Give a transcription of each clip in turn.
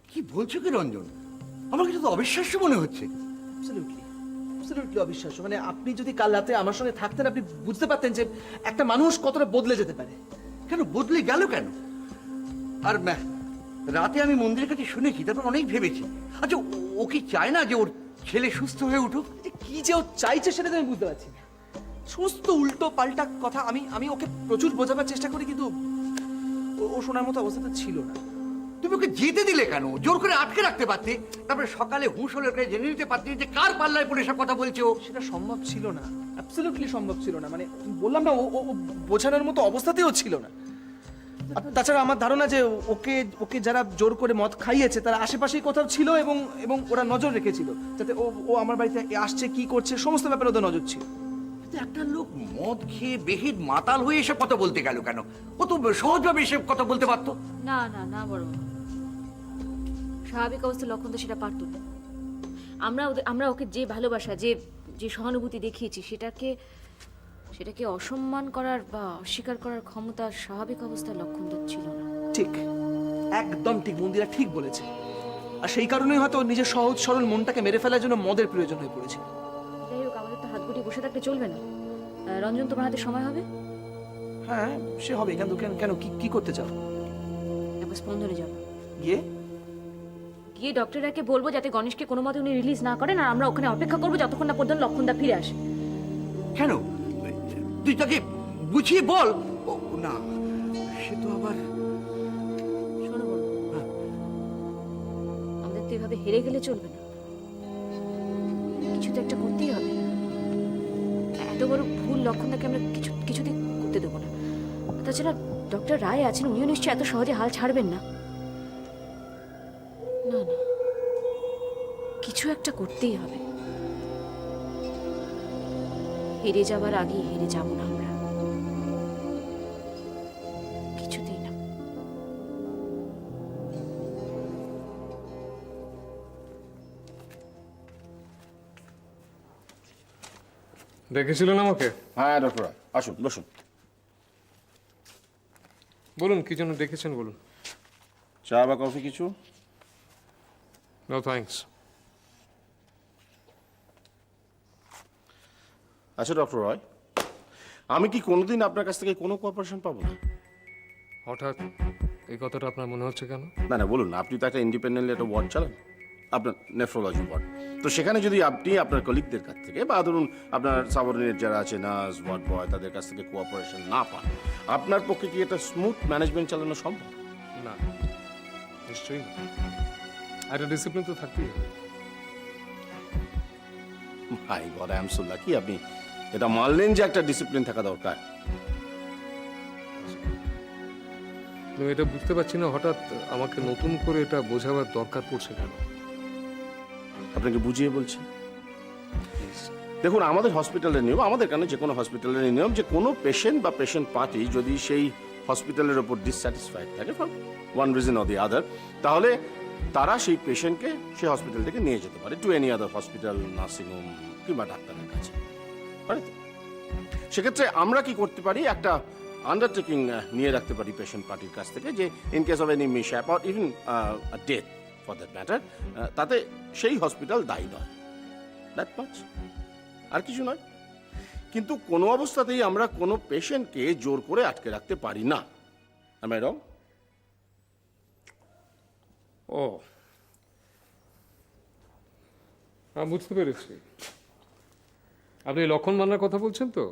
কি বলছো কি রঞ্জন? আমার কিন্তু তো অবিশ্বাস্য মনে হচ্ছে। অ্যাবসলিউটলি অবিশ্বাস্য। মানে আপনি যদি কাল রাতে আমার সঙ্গে থাকতেন, আপনি বুঝতে পারতেন যে একটা মানুষ কতটা বদলে যেতে পারে। কেন বদলে গেল কেন? আর রাতে আমি মন্দিরের কাছে শুনেছি, তারপর অনেক ভেবেছি। আচ্ছা, ও কি চায় না যে ওর ছেলে সুস্থ হয়ে উঠুক? কি যে ও চাইছে সেটা তো আমি বুঝতে পারছি না। সমস্ত উল্টো পাল্টা কথা আমি ওকে প্রচুর বোঝাবার চেষ্টা করি, কিন্তু ও শোনার মতো অবস্থাতে ছিল না। তুমি ওকে যেতে দিলে কেন? জোর করে আটকে রাখতে পারতে। তারপরে সকালে হুঁশ হলে ওকে জেনে নিতে পারতে যে কার পাল্লায় পড়ে সব কথা বলছে ও। সেটা সম্ভব ছিল না, অ্যাবসলিউটলি সম্ভব ছিল না। মানে বললাম না, ও বোঝানোর মতো অবস্থাতেও ছিল না। আর তাছাড়া আমার ধারণা যে ওকে ওকে যারা জোর করে মদ খাইয়েছে তারা আশেপাশেই কোথাও ছিল, এবং এবং ওরা নজর রেখেছিল যাতে ও আমার বাড়িতে আসছে, কি করছে, সমস্ত ব্যাপারে ওদের নজর ছিল। কিন্তু একটা লোক মদ খেয়ে বেহিদ মাতাল হয়ে এসব কথা বলতে গেল কেন? ও তো সহজভাবে এসব কথা বলতে পারতো। না না না, বড় স্বাভাবিক অবস্থার লক্ষণ তো সেটা পারতো না। আমরা ওকে যে ভালোবাসা, যে যে সহানুভূতি দেখিয়েছি, সেটাকে অসম্মান করার বা অস্বীকার করার ক্ষমতা স্বাভাবিক অবস্থার লক্ষণ তো ছিল না। ঠিক, একদম ঠিক, মন্দিরা ঠিক বলেছে। আর সেই কারণেই হয়তো ওর নিজের সহজ সরল মনটাকে মেরে ফেলার জন্য মদের প্রয়োজন হয়ে পড়েছে। যাই হোক, আমাদের তো হাত গুটিয়ে বসে থাকতে চলবে না। রঞ্জন, তোমার হাতে সময় হবে? হ্যাঁ, সে হবে। কেন কেন কেন কি করতে চাও? একবার স্পন্দনে যাবো, গিয়ে গিয়ে ডক্টরকে বলবো যাতে গণেশকে কোনো মতে উনি রিলিজ না করেন, আর আমরা ওখানে অপেক্ষা করবো যতক্ষণ না পর্যন্ত লক্ষণদা ফিরে আসে। কেন? তুই তাকে বুঝিয়ে বল। ও না, সে তো আবার। শোনো বড়, আমাদের তো এভাবে হেরে গেলে চলবে না, কিছু তো একটা করতেই হবে। এত বড় ভুল লক্ষণদাকে আমরা কিছুতেই করতে দেবো না। তাছাড়া ডক্টর রায় আছেন, উনিও নিশ্চয়ই এত সহজে হাল ছাড়বেন না। না না, কিছু একটা করতেই হবে। হেরে যাবার আগেই হেরে যাব না আমরা, কিছুতেই না। ডেকেছিলেন আমাকে? হ্যাঁ ডক্টর, আসুন বসুন। বলুন কি জন্য ডেকেছেন, বলুন। চা বা কফি কিছু? No thanks. আচ্ছা ডক্টর রয়, আমি কি কোনোদিন আপনার কাছ থেকে কোনো কোঅপারেশন পাবো না? হঠাৎ এই কথাটা আপনার মনে হচ্ছে কেন? না না, বলুন। আপনি তো একটা ইন্ডিপেন্ডেন্টলি একটা ওয়ার্ড চালান, আপনার নেফ্রোলজি ওয়ার্ড। তো সেখানে যদি আপনি আপনার কলিগদের কাছ থেকে বা ধরুন আপনার সাবঅর্ডিনেট যারা আছে, নার্স, ওয়ার্ড বয়, তাদের কাছ থেকে কোঅপারেশন না পান, আপনার পক্ষে কি একটা স্মুথ ম্যানেজমেন্ট চালানো সম্ভব? না, নিশ্চয়ই না। একটা ডিসিপ্লিন তো থাকতেই হবে। My God, I am so lucky আপনি এটা মানলেন যে একটা ডিসিপ্লিন থাকা দরকার। আমি এটা বুঝতে পারছি না, হঠাৎ আমাকে নতুন করে এটা বোঝাবার দরকার পড়ছে কেন? আপনাকে বুঝিয়ে বলছি। দেখুন, আমাদের হসপিটালের নিয়ম, আমাদের কেন যে কোনো হসপিটালের নিয়ম, যে কোনো পেশেন্ট বা পেশেন্ট পার্টি যদি সেই হসপিটালের ওপর ডিসস্যাটিসফাইড থাকে for one reason or the other, তাহলে তারা সেই পেশেন্টকে সেই হসপিটাল থেকে নিয়ে যেতে পারে to any other hospital, nursing home কিংবা ডাক্তারের কাছে। সেক্ষেত্রে আমরা কি করতে পারি, একটা আন্ডারটেকিং নিয়ে রাখতে পারি পেশেন্ট পার্টির কাছ থেকে, যে in case of any mishap or even death for that matter, তাতে সেই হসপিটাল দায়ী নয়। দ্যাট মাচ, আর কিছু নয়। কিন্তু কোনো অবস্থাতেই আমরা কোনো পেশেন্টকে জোর করে আটকে রাখতে পারি না। Am I wrong? ও, আমি বুঝতে পেরেছি। আপনি লক্ষণ মান্নার কথা বলছেন তো?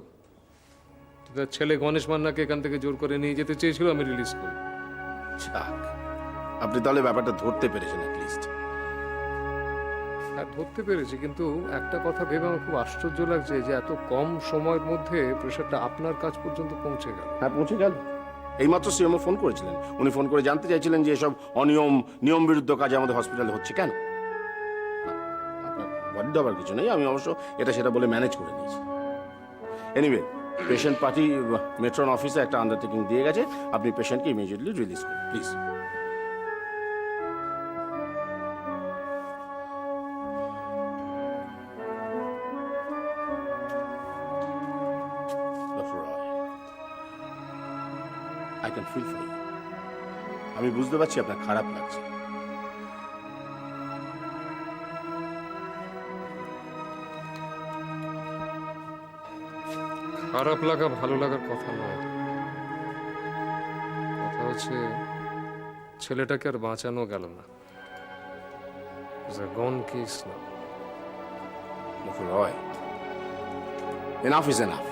তার ছেলে গণেশ মান্নাকে এখান থেকে জোর করে নিয়ে যেতে চেয়েছিল, আমি রিলিজ করি। যাক, আপনি তাহলে ব্যাপারটা ধরতে পেরেছেন অ্যাটলিস্ট। হ্যাঁ, ধরতে পেরেছি, কিন্তু একটা কথা ভেবে আমার খুব আশ্চর্য লাগছে যে এত কম সময়ের মধ্যে প্রেশারটা আপনার কাছ পর্যন্ত পৌঁছে গেল। হ্যাঁ, পৌঁছে গেল। এইমাত্র সিএমও ফোন করেছিলেন। উনি ফোন করে জানতে চাইছিলেন যে এসব নিয়ম বিরুদ্ধ কাজ আমাদের হসপিটালে হচ্ছে কেন। না, আপনার ওয়ার্ড হবার কিছু নেই, আমি অবশ্য এটা সেটা বলে ম্যানেজ করে নিয়েছি। এনিওয়ে, পেশেন্ট পার্টি মেট্রন অফিসে একটা আন্ডারটেকিং দিয়ে গেছে, আপনি পেশেন্টকে ইমিডিয়েটলি রিলিজ করুন please. I can feel for you. আমি বুঝতে পারছি আপনার খারাপ লাগছে, খারাপ লাগা ভালো লাগার কথা নয়, কথা হচ্ছে ছেলেটাকে আর বাঁচানো গেল না। গন কেস না। মুকুল রয়, এনাফ ইজ এনাফ।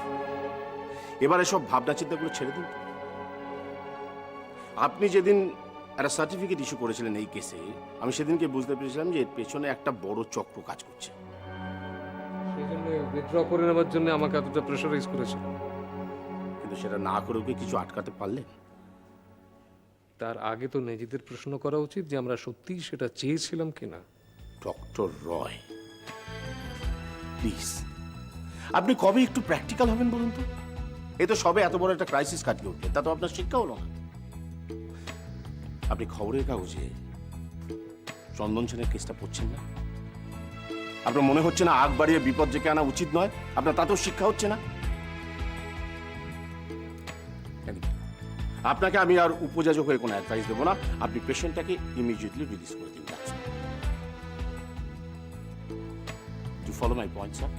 এবারে সব ভাবনা চিন্তাগুলো ছেড়ে দিন। আপনি যেদিন একটা সার্টিফিকেট ইস্যু করেছিলেন এই কেসে, আমি সেদিনকে বুঝতে পেরেছিলাম যে এর পেছনে একটা বড় চক্র কাজ করছে। সেই জন্য উইথড্র করে নেওয়ার জন্য আমাকে এতটা প্রেশারাইজ করেছিল। কিন্তু সেটা না করে ওকে কিছু আটকাতে পারলেন? তার আগে তো নিজেদের প্রশ্ন করা উচিত যে আমরা সত্যিই সেটা চেয়েছিলাম কিনা। ডক্টর রয়, প্লিজ, আপনি কবে একটু প্র্যাকটিক্যাল হবেন বলুন তো? এ তো সবে এত বড় একটা ক্রাইসিস কাটিয়ে উঠলেন, তা তো আপনার শিক্ষা হলো না। আপনি খবরের কাগজে চন্দন সেনের কেসটা পড়ছেন না? আপনার মনে হচ্ছে না আগ বাড়িয়ে বিপদ ডেকে আনা উচিত নয়? আপনার তাতেও শিক্ষা হচ্ছে না? আপনাকে আমি আর উপযাজক হয়ে কোনো অ্যাডভাইস দেবো না। আপনি পেশেন্টটাকে ইমিডিয়েটলি রিলিজ করে দিন। Do follow my point, sir?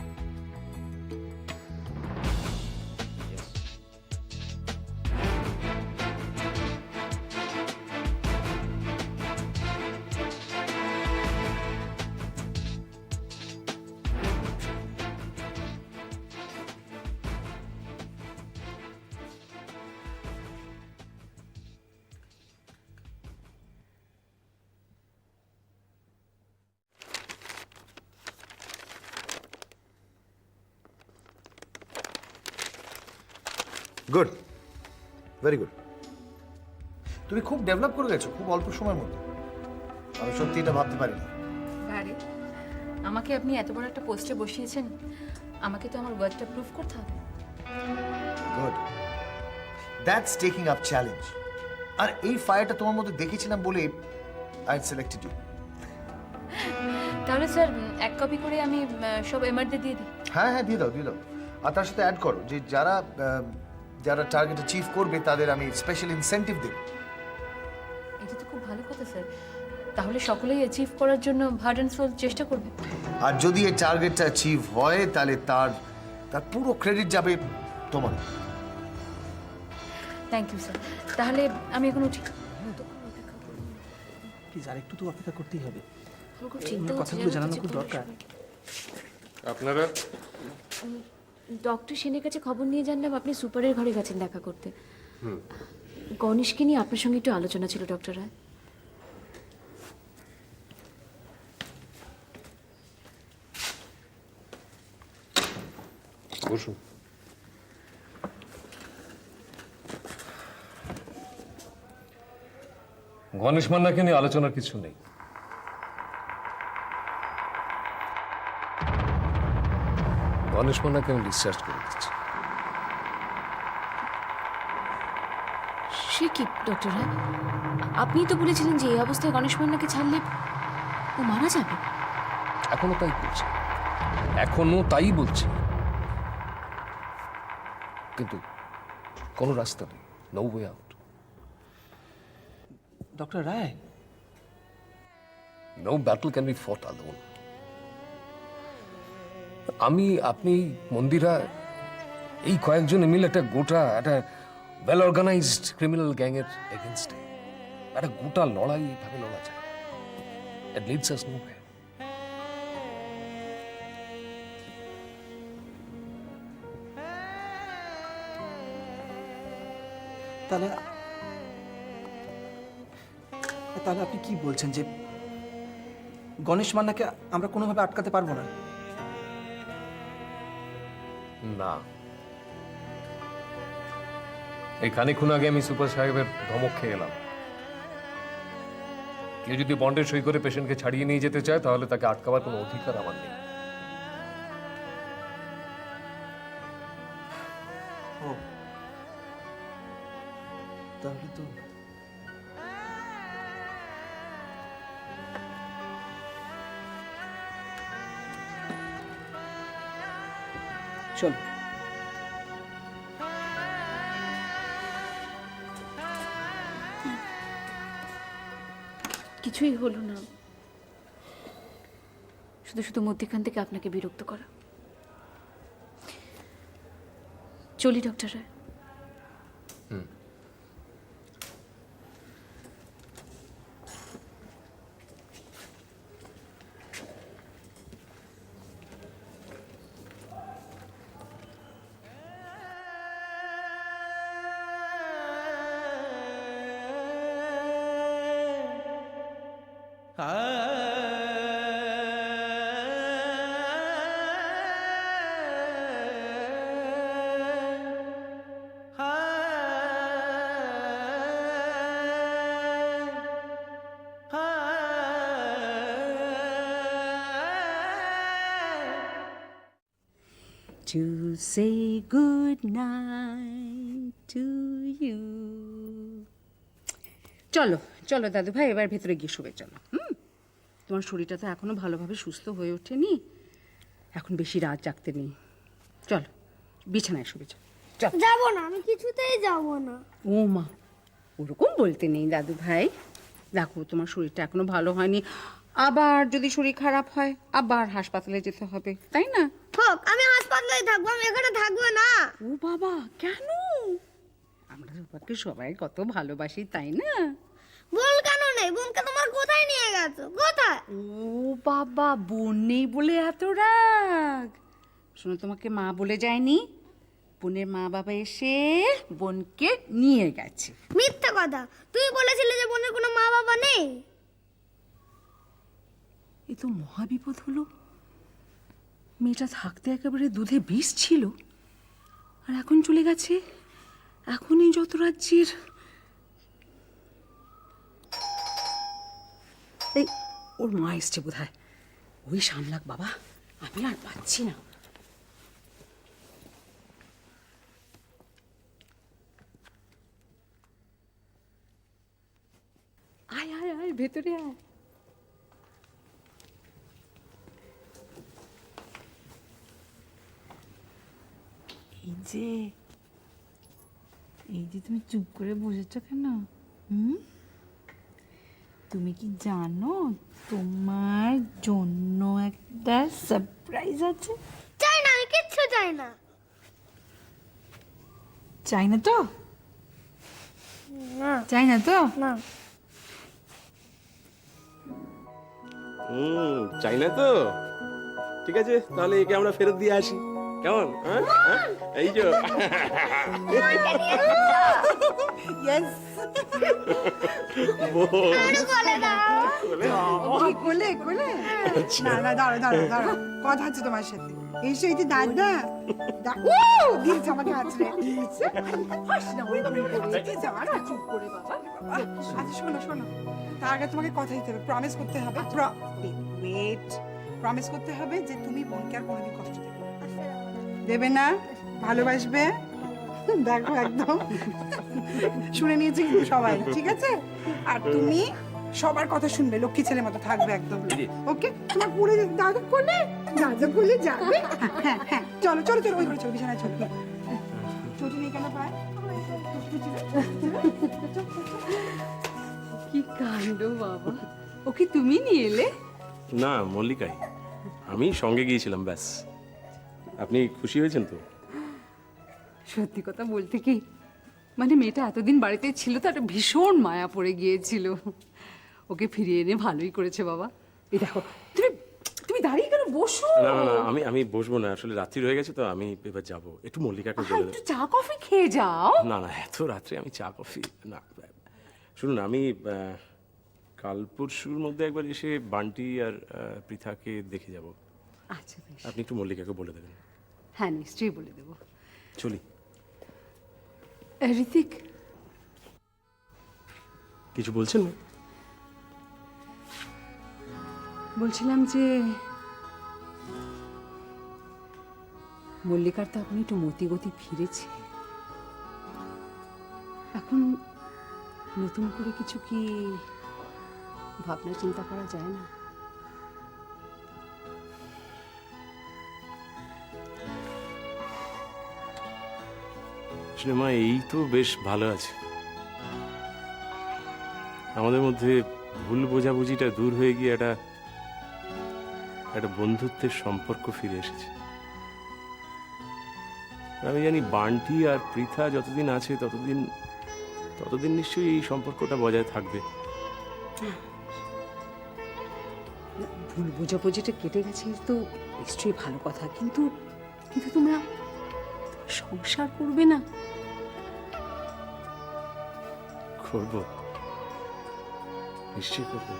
Good, very good. তুমি খুব ডেভেলপ করে গেছো খুব অল্প সময়ের মধ্যে। আমি সত্যি এটা ভাবতে পারিনি। আরে আমাকে আপনি এত বড় একটা পোস্টে বসিয়েছেন, আমাকে তো আমার ওয়ার্কটা প্রুফ করতে হবে। Good, that's taking up challenge. আর এই ফায়ারটা তোমার মধ্যে দেখেছিলাম বলে আই সিলেক্টেড ইউ। তাহলে স্যার এক কপি করে আমি সব এমআরদের দিয়ে দিই। হ্যাঁ হ্যাঁ, দিয়ে দাও দিয়ে দাও। আর তার সাথে অ্যাড করো যে যারা যারা টার্গেট অ্যাচিভ করবে তাদের আমি স্পেশাল ইনসেন্টিভ দেব। এটা তো খুব ভালো কথা স্যার। তাহলে সকলেই অ্যাচিভ করার জন্য হার্ড অ্যান্ড সোল চেষ্টা করবে। আর যদি এই টার্গেটটা অ্যাচিভ হয় তাহলে তার তার পুরো ক্রেডিট যাবে তোমার। Thank you sir. তাহলে আমি এখন উঠি। প্লিজ আর একটু তো অপেক্ষা করতেই হবে। আমার খুব চিন্তা ওনার হচ্ছে কথাগুলো জানো তো জানানো যে খুব কোনো দরকার। সময়। আপনারা ডক্টর সেনের কাছে খবর নিয়ে জানলাম আপনি সুপারের ঘরে গেছেন দেখা করতে। গণেশকে নিয়ে আপনার সঙ্গে একটু আলোচনা ছিল ডক্টর রায়। বসুন। গণেশ মান্নাকে নিয়ে আলোচনার কিছু নেই। গণেশ মান্নাকে আমি ডিসচার্জ করে দিচ্ছি। সে কি ডক্টর রায়, আপনিই তো বলেছিলেন যে এই অবস্থায় গণেশ মান্নাকে ছাড়লে ও মারা যাবে। এখনো তাই বলছি, এখনো তাই বলছি, কিন্তু কোনো রাস্তা নেই, no way out. Doctor Roy, no battle can be fought alone. আমি, আপনি, মন্দিরা, এই কয়েকজনে মিলে একটা গোটা একটা ওয়েল অর্গানাইজড ক্রিমিনাল গ্যাংয়ের এগেনস্টে একটা গোটা লড়াই এইভাবে লড়া যায়। It leads us nowhere. তাহলে তাহলে আপনি কি বলছেন যে গণেশ মান্নাকে আমরা কোনোভাবে আটকাতে পারবো না? না, এই খানিকক্ষণ আগে আমি সুপার সাহেবের ধমক খেয়ে গেলাম। কেউ যদি বন্ডে সই করে পেশেন্টকে ছাড়িয়ে নিয়ে যেতে চায় তাহলে তাকে আটকাবার কোনো অধিকার আমার নেই। ও, তাহলে তো চল। কিছুই হলো না, শুধু শুধু মধ্যখান থেকে আপনাকে বিরক্ত করা। চলি doctor Roy. To say good night to you. চলো চলো দাদু ভাই, এবার ভেতরে গিয়ে শুবে চলো। তোমার শরীরটা তো এখনো ভালোভাবে সুস্থ হয়ে ওঠেনি, এখন বেশি রাত জাগতে নেই। চলো বিছানায় শুবে চলো। চলো। যাবো না, আমি কিছুতেই যাবো না। ও মা, ওরকম বলতে নেই দাদু ভাই। দেখো তোমার শরীরটা এখনো ভালো হয়নি, আবার যদি শরীর খারাপ হয় আবার হাসপাতালে যেতে হবে, তাই না? হোক, আমি হাসপাতালে থাকবো, আমি এখানে থাকবো না। ও বাবা, কেন? আমরা রূপাকে সবাই কত ভালোবাসি, তাই না? বোন কেন নেই? বোনকে তোমার কোথায় নিয়ে গেছো? কোথায়? ও বাবা, বোন নেই বলে এত রাগ? শোনো, তোমাকে মা বলে যায়নি? বোনের মা বাবা এসে বোনকে নিয়ে গেছে। মিথ্যা কথা, তুই বলেছিলে যে বোনের কোনো মা বাবা নেই। এ তো মহাবিপদ হলো। মেয়েটা থাকতে একেবারে দুধে বিষ ছিল, আর এখন চলে গেছে। এখনই যত রাজ্যের। এই ওর মা এসছে বোধ হয়, ওই সামলাক বাবা, আমি আর পাচ্ছি না। আয় আয় আয়, ভেতরে আয়। এই যে তুমি চুপ করে বসেছো কেন? তুমি কি জানো তোমার জন্য একটা সারপ্রাইজ আছে? চাই না, আমি কিচ্ছু চাই না। চাই না তো? না চাই না তো? না। চাই না তো? ঠিক আছে, তাহলে একে আমরা ফেরত দিয়ে আসি, কেমন? হ্যাঁ হ্যাঁ? এই যে বলে দাও। কোলে কোলে? না না, দাঁড়ো দাঁড়ো দাঁড়ো, কথা আছে তোমার সাথে। এসো, এই যে দাদা দিয়েছে আমাকে আছড়ে। চুপ করে বাবা। আচ্ছা শোনো শোনো, তার আগে তোমাকে কথা দিতে হবে, প্রমিস করতে হবে। ওয়েট, প্রমিস করতে হবে যে তুমি বোনকে আর কোনোদিন কষ্ট দেবে না, ভালোবাসবে। দেখো একদম শুনে নিয়েছি কিন্তু সবাই, ঠিক আছে? আর তুমি সবার কথা শুনবে, লক্ষ্মী ছেলের মতো থাকবে একদম। ওকে? তোমার কোলে দাদা কোলে, দাদা কোলে যাবে। হ্যাঁ হ্যাঁ, চলো চলো চলো, ওই করে চলো, বিছানায় চলো। ছুটি নেই কেন পায়? কি কাণ্ড বাবা, ওকে তুমি নিয়ে এলে? না, মল্লিকাই, আমি সঙ্গে গিয়েছিলাম, ব্যাস। আপনি খুশি হয়েছেন তো? সত্যি কথা বলতে কি, মানে মেয়েটা এতদিন বাড়িতে ছিল তো, একটা ভীষণ মায়া পড়ে গিয়েছিল। ওকে ফিরিয়ে এনে ভালোই করেছে বাবা। এই দেখো, তুমি তুমি দাঁড়িয়ে কেন? বসো। না না না, আমি বসবো না, আসলে রাত্রি হয়ে গেছে তো, আমি এবার যাবো। একটু মল্লিকাকে বলে একটু দেবো। চা কফি খেয়ে যাও। না না, এত রাত্রে আমি চা কফি না। শুনুন, আমি কাল পরশুর মধ্যে একবার এসে বান্টি আর পৃথাকে দেখে যাব। আচ্ছা বেশ, আপনি একটু মল্লিকাকে বলে দেবেন। হ্যাঁ নিশ্চয়ই বলে দেবো। চলি। ঋতিক, কিছু বলছেন না? বলছিলাম যে মল্লিকার তো এখন একটু মতিগতি ফিরেছে, এখন নতুন করে কিছু কি ভাবনা চিন্তা করা যায় না? মা, এই তো বেশ ভালো আছে। আমাদের মধ্যে ভুল বোঝাবুঝিটা দূর হয়ে গিয়ে একটা বন্ধুত্বের সম্পর্ক ফিরে এসেছে। আমি জানি বান্টি আর পৃথা যতদিন আছে ততদিন নিশ্চয়ই এই সম্পর্কটা বজায় থাকবে। ভুল বোঝাবুঝিটা কেটে গেছে তো নিশ্চয়ই ভালো কথা, কিন্তু কিন্তু তোমরা সংসার করবে না? করবো, নিশ্চয়ই করবো।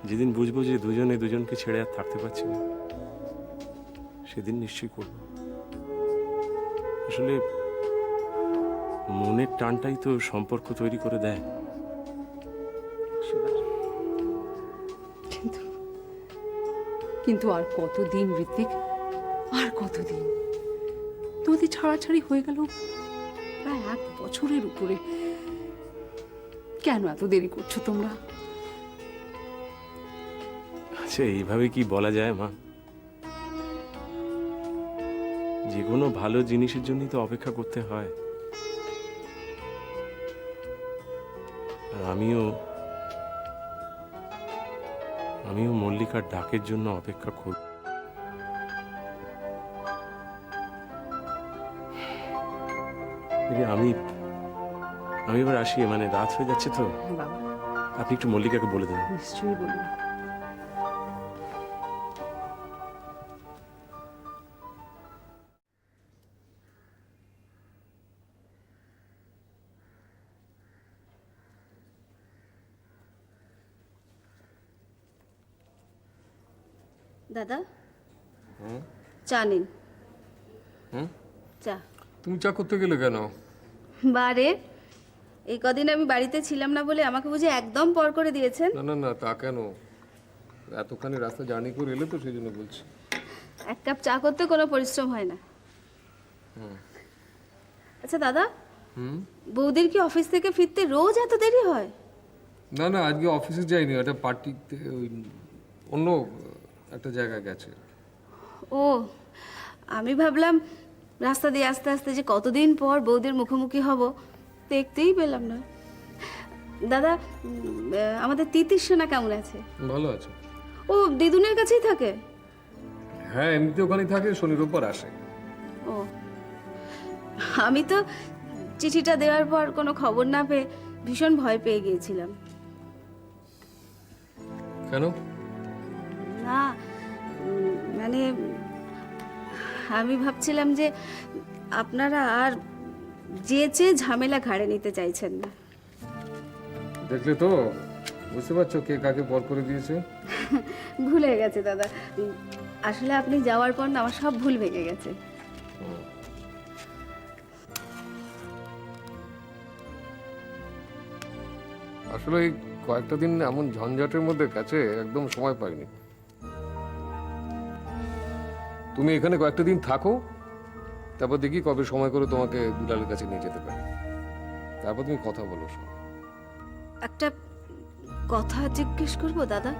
যেদিন বুঝবো যে দুজনে দুজনকে ছেড়ে আর থাকতে পারছি না, সেদিন নিশ্চয়ই করবো। আসলে মনের টানটাই তো সম্পর্ক তৈরি করে দেয়। কিন্তু কিন্তু আর কতদিন ঋত্বিক, আর কতদিন? তোমাদের ছাড়াছাড়ি হয়ে গেল প্রায় 1 বছরের উপরে। কেন এত দেরি করছো তোমরা? আচ্ছা, এইভাবে কি বলা যায় মা? যে কোনো ভালো জিনিসের জন্যই তো অপেক্ষা করতে হয়। আর আমিও মল্লিকার ডাকের জন্য অপেক্ষা করব। আমি এবার আসি, মানে রাত হয়ে যাচ্ছে তো। বাবা, আপনি একটু মল্লিকাকে বলে দেবেন। নিশ্চয়ই বলবো। দাদা, চা নিন। চা। তুমি চা করতে গেলে কেন? বারে, এই কদিন আমি বাড়িতে ছিলাম না বলে আমাকে বুঝে একদম পর করে দিয়েছেন। না না না, তা কেন? এতখানি রাস্তা জার্নি করে এলে তো, সেই জন্য বলছি। 1 কাপ চা করতে কোনো পরিশ্রম হয় না। আচ্ছা দাদা, বৌদির কি অফিস থেকে ফিরতে রোজ এত দেরি হয়? না না, আজকে অফিসে যাইনি, একটা পার্টিতে, ওই অন্য একটা জায়গায় গেছে। ও, আমি ভাবলাম রাস্তা দিয়ে আস্তে আস্তে যে কতদিন পর বৌদির মুখোমুখি হব, দেখতেই পেলাম না। দাদা, আমাদের তিতির সোনা কেমন আছে? ভালো আছে। ও দিদুনের কাছেই থাকে? হ্যাঁ, এমনিতে ওখানেই থাকে, শনি রোববার আসে। ও, আমি তো চিঠিটা দেওয়ার পর কোনো খবর না পেয়ে ভীষণ ভয় পেয়ে গিয়েছিলাম। কেন? না, মানে আমি ভাবছিলাম যে আপনারা আর যেচে ঝামেলা ঘাড়ে নিতে চাইছেন না। দেখলে তো, বুঝতে পারছো কে কাকে পর করে দিয়েছে? ভুলে গেছে দাদা, আসলে আপনি যাওয়ার পর না আমার সব ভুল ভেঙে গেছে। আসলে এই কয়েকটা দিন এমন ঝঞ্ঝাটের মধ্যে কাছে একদম সময় পাইনি। তুমি এখানে কয়েকটা দিন থাকো, তারপর দেখি কবে সময় করে তোমাকে দুলালের কাছে নিয়ে যেতে পারি, তারপর তুমি কথা বলো সব। একটা কথা জিজ্ঞেস করব দাদা,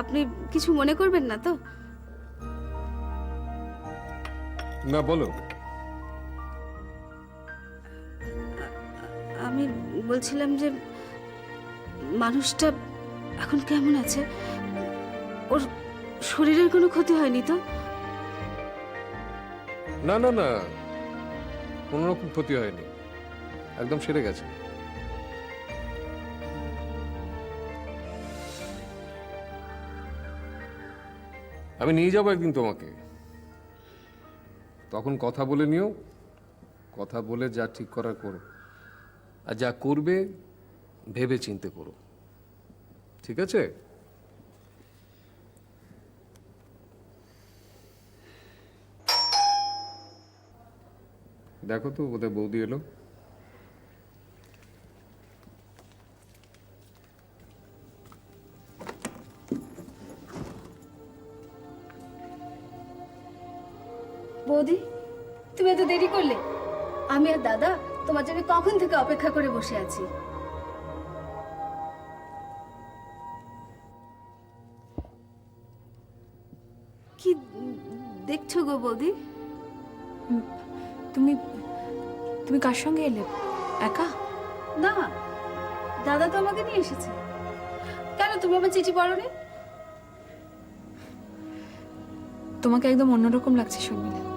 আপনি কিছু মনে করবেন না তো? না, বলো। আমি বলছিলাম যে মানুষটা এখন কেমন আছে? ওর শরীরের কোনো ক্ষতি হয়নি তো? না না না, কোনো রকম ক্ষতি হয়নি, একদম সেরে গেছে। আমি নিয়ে যাবো একদিন তোমাকে, তখন কথা বলে নিও, কথা বলে যা ঠিক করার করো, আর যা করবে ভেবে চিন্তে করো, ঠিক আছে? দেখো তো বোধহয় বৌদি এলো। বৌদি, তুমি এত দেরি করলে? আমি আর দাদা তোমার জন্য কখন থেকে অপেক্ষা করে বসে আছি। কি দেখছো গো বৌদি? তুমি তুমি কার সঙ্গে এলে? একা? না, দাদা তো আমাকে নিয়ে এসেছে। কেন, তুমি আমার চিঠি পড়োনি? তোমাকে একদম অন্যরকম লাগছে শর্মিলা।